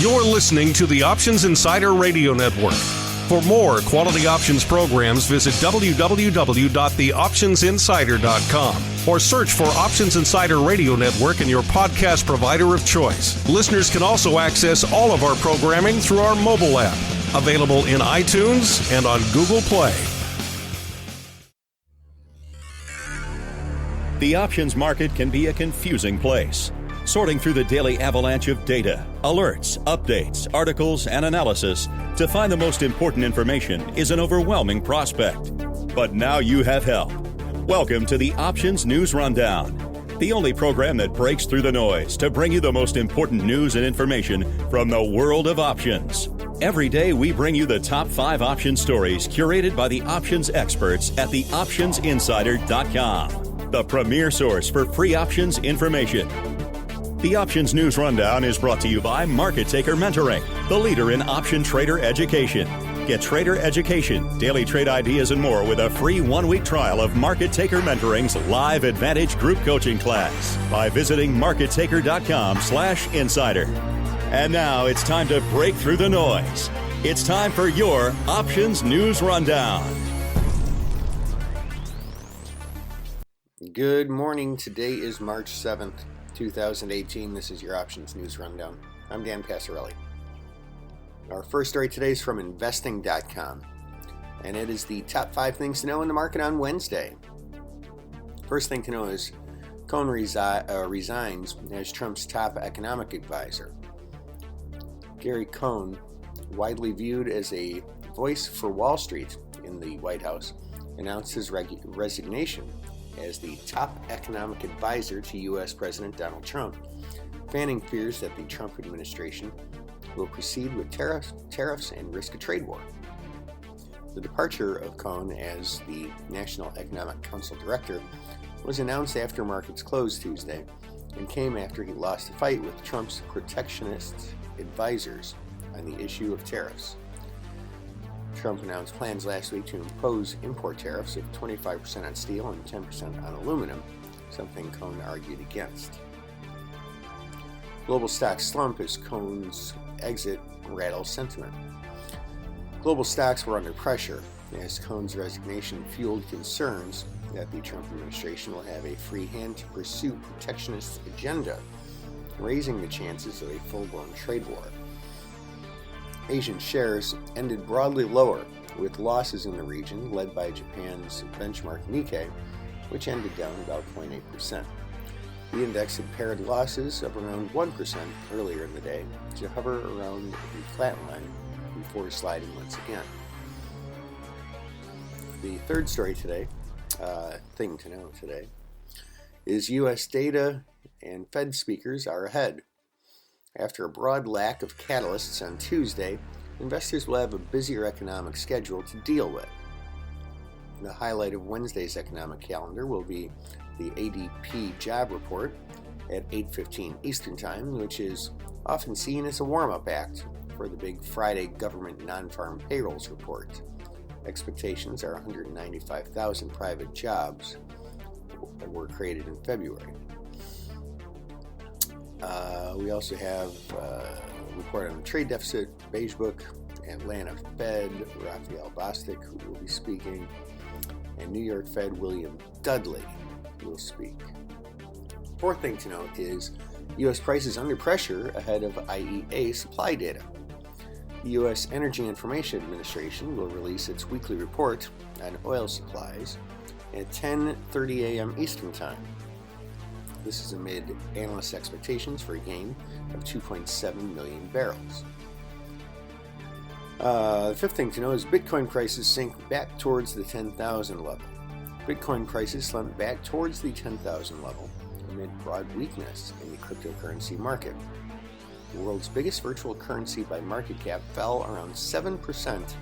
You're listening to the Options Insider Radio Network. For more quality options programs, visit www.theoptionsinsider.com or search for Options Insider Radio Network in your podcast provider of choice. Listeners can also access all of our programming through our mobile app, available in iTunes and on Google Play. The options market can be a confusing place. Sorting through the daily avalanche of data, alerts, updates, articles, and analysis to find the most important information is an overwhelming prospect. But now you have help. Welcome to the Options News Rundown, the only program that breaks through the noise to bring you the most important news and information from the world of options. Every day we bring you the top 5 option stories curated by the options experts at theoptionsinsider.com, the premier source for free options information. The Options News Rundown is brought to you by Market Taker Mentoring, the leader in option trader education. Get trader education, daily trade ideas, and more with a free 1-week trial of Market Taker Mentoring's live Advantage group coaching class by visiting markettaker.com/insider. And now it's time to break through the noise. It's time for your Options News Rundown. Good morning. Today is March 7th. 2018. This is your Options News Rundown. I'm Dan Passarelli. Our first story today is from investing.com, and it is the top 5 things to know in the market on Wednesday. First thing to know is Cohn resigns as Trump's top economic advisor. Gary Cohn, widely viewed as a voice for Wall Street in the White House, announced his resignation as the top economic advisor to U.S. President Donald Trump, fanning fears that the Trump administration will proceed with tariffs and risk a trade war. The departure of Cohn as the National Economic Council director was announced after markets closed Tuesday and came after he lost a fight with Trump's protectionist advisors on the issue of tariffs. Trump announced plans last week to impose import tariffs of 25% on steel and 10% on aluminum, something Cohn argued against. Global stock slump as Cohn's exit rattles sentiment. Global stocks were under pressure as Cohn's resignation fueled concerns that the Trump administration will have a free hand to pursue protectionist agenda, raising the chances of a full-blown trade war. Asian shares ended broadly lower, with losses in the region led by Japan's benchmark Nikkei, which ended down about 0.8%. The index had paired losses of around 1% earlier in the day to hover around the flat line before sliding once again. The third story today, thing to know today, is U.S. data and Fed speakers are ahead. After a broad lack of catalysts on Tuesday, investors will have a busier economic schedule to deal with. The highlight of Wednesday's economic calendar will be the ADP job report at 8:15 Eastern Time, which is often seen as a warm-up act for the big Friday government non-farm payrolls report. Expectations are 195,000 private jobs that were created in February. We also have a report on the trade deficit, Beige Book, Atlanta Fed, Raphael Bostic, who will be speaking, and New York Fed William Dudley will speak. Fourth thing to note is U.S. prices under pressure ahead of IEA supply data. The U.S. Energy Information Administration will release its weekly report on oil supplies at 10:30 a.m. Eastern Time. This is amid analyst expectations for a gain of 2.7 million barrels. The fifth thing to know is Bitcoin prices sink back towards the 10,000 level. Bitcoin prices slumped back towards the 10,000 level amid broad weakness in the cryptocurrency market. The world's biggest virtual currency by market cap fell around 7%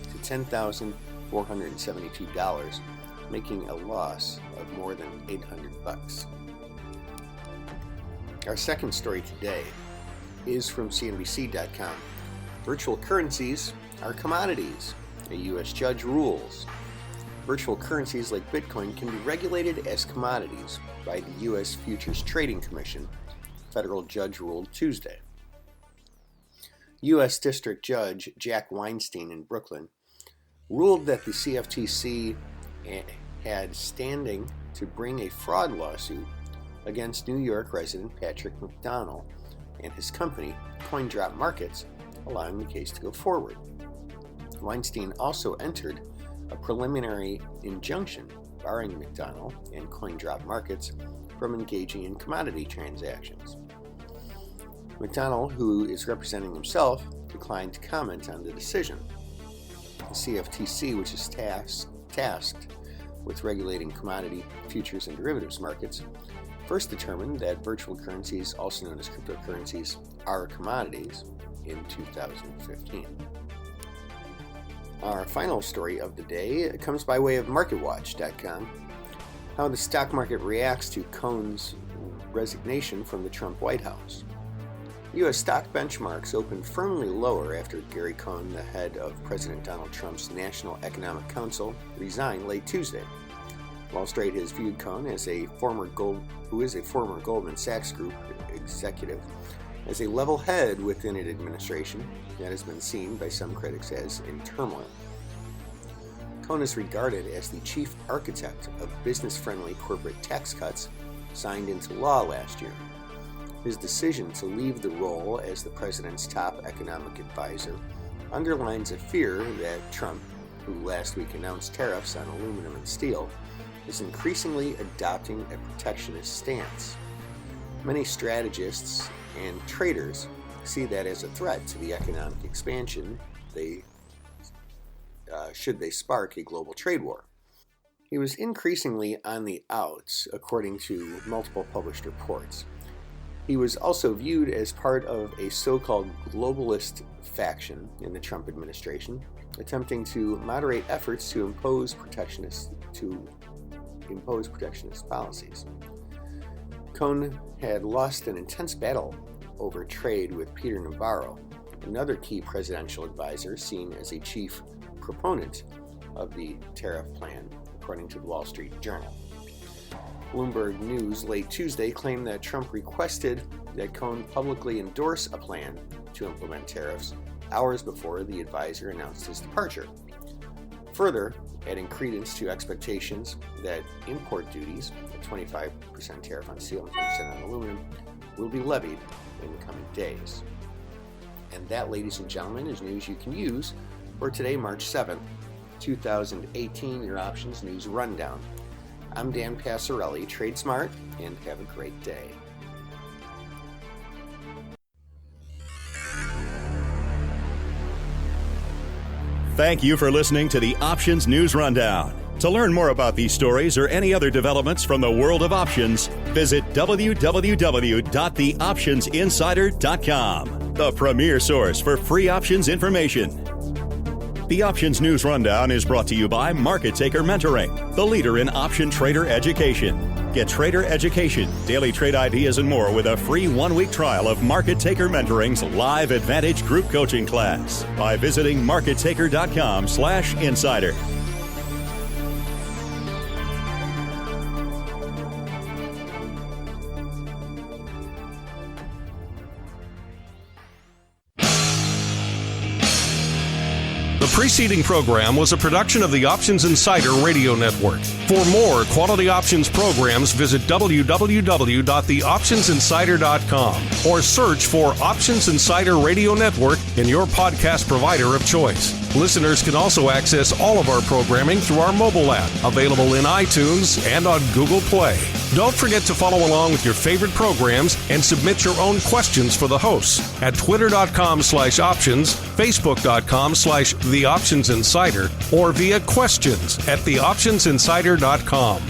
to $10,472, making a loss of more than $800. Our second story today is from CNBC.com. Virtual currencies are commodities. A U.S. judge rules. Virtual currencies like Bitcoin can be regulated as commodities by the U.S. Futures Trading Commission, federal judge ruled Tuesday. U.S. District Judge Jack Weinstein in Brooklyn ruled that the CFTC had standing to bring a fraud lawsuit against New York resident Patrick McDonnell and his company, CoinDrop Markets, allowing the case to go forward. Weinstein also entered a preliminary injunction barring McDonnell and CoinDrop Markets from engaging in commodity transactions. McDonnell, who is representing himself, declined to comment on the decision. The CFTC, which is tasked with regulating commodity, futures, and derivatives markets, first determined that virtual currencies, also known as cryptocurrencies, are commodities in 2015. Our final story of the day comes by way of MarketWatch.com. How the stock market reacts to Cohn's resignation from the Trump White House. U.S. stock benchmarks opened firmly lower after Gary Cohn, the head of President Donald Trump's National Economic Council, resigned late Tuesday. Wall Street has viewed Cohn as a former Goldman Sachs Group executive as a level head within an administration that has been seen by some critics as in turmoil. Cohn is regarded as the chief architect of business-friendly corporate tax cuts signed into law last year. His decision to leave the role as the president's top economic advisor underlines a fear that Trump, who last week announced tariffs on aluminum and steel, is increasingly adopting a protectionist stance. Many strategists and traders see that as a threat to the economic expansion should they spark a global trade war. He was increasingly on the outs, according to multiple published reports. He was also viewed as part of a so-called globalist faction in the Trump administration, attempting to moderate efforts to impose protectionist policies. Cohn had lost an intense battle over trade with Peter Navarro, another key presidential advisor seen as a chief proponent of the tariff plan, according to the Wall Street Journal. Bloomberg News late Tuesday claimed that Trump requested that Cohn publicly endorse a plan to implement tariffs hours before the advisor announced his departure, further adding credence to expectations that import duties, a 25% tariff on steel and 10% on aluminum, will be levied in the coming days. And that, ladies and gentlemen, is news you can use for today, March 7th, 2018, your Options News Rundown. I'm Dan Passarelli. Trade smart and have a great day. Thank you for listening to the Options News Rundown. To learn more about these stories or any other developments from the world of options, visit www.theoptionsinsider.com, the premier source for free options information. The Options News Rundown is brought to you by Market Taker Mentoring, the leader in option trader education. Get trader education, daily trade ideas, and more with a free 1-week trial of Market Taker Mentoring's live Advantage group coaching class by visiting markettaker.com/insider. The preceding program was a production of the Options Insider Radio Network. For more quality options programs, visit www.theoptionsinsider.com or search for Options Insider Radio Network in your podcast provider of choice. Listeners can also access all of our programming through our mobile app, available in iTunes and on Google Play. Don't forget to follow along with your favorite programs and submit your own questions for the hosts at twitter.com/options, facebook.com/theoptionsinsider, or via questions at theoptionsinsider.com.